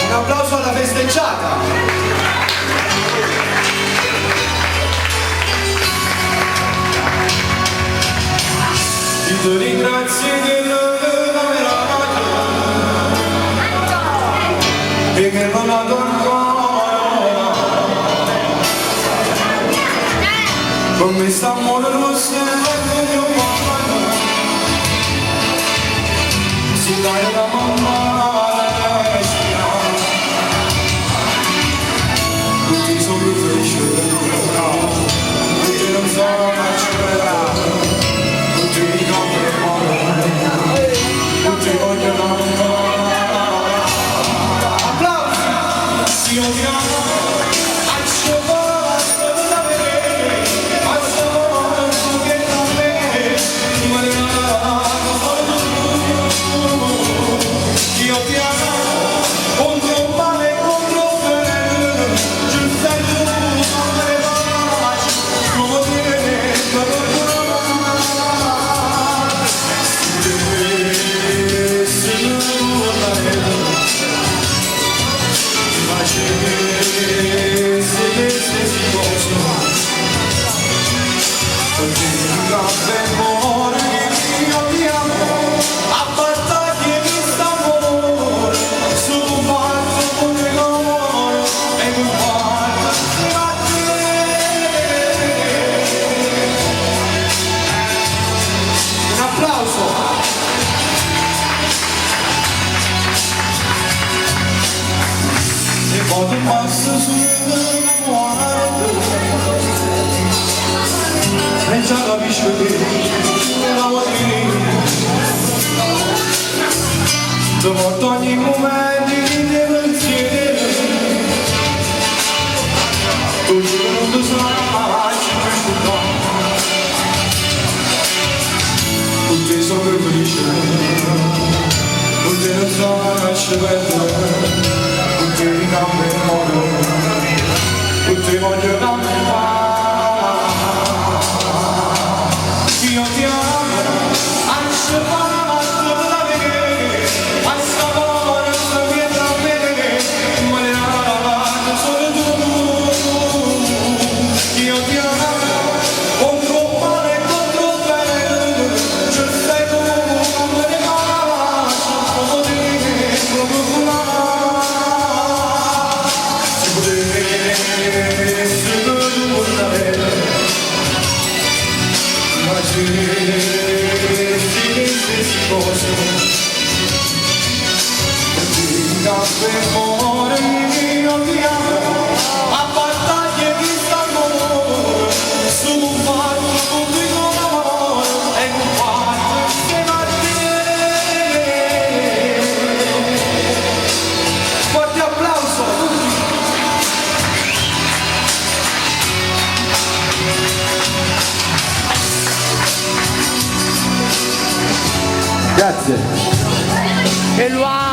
Un applauso alla festeggiata! Ti ringrazio che non e che non la ancora come sta morendo si dai la mamma tutti sono felici tutti non sono tutti vogliono ancora applausi io ti amo faccio basta da vedere faccio tu che non me ma ne io ti amo contro il male e contro il bene ci stai tu non me ne faccio come viene quando passa sulla cuore e già capisco che la mattina ti porto ogni momento di pensiero tu giuro non ti sai più tutti sono felici tutti non so lasci perdere tutti cambia il mondo, tutti vogliono cambiare. Io ti amo, lascio fare la vedere, basta forza che da me, ma ne ha solo tu. Io ti amo, contro il male e contro il bene, ci stai tu, non me ne faccio, come dire, come per amore io ti amo a battaglie di st'amore su un fatto di amore e un fatto che va bene forte applauso a tutti grazie.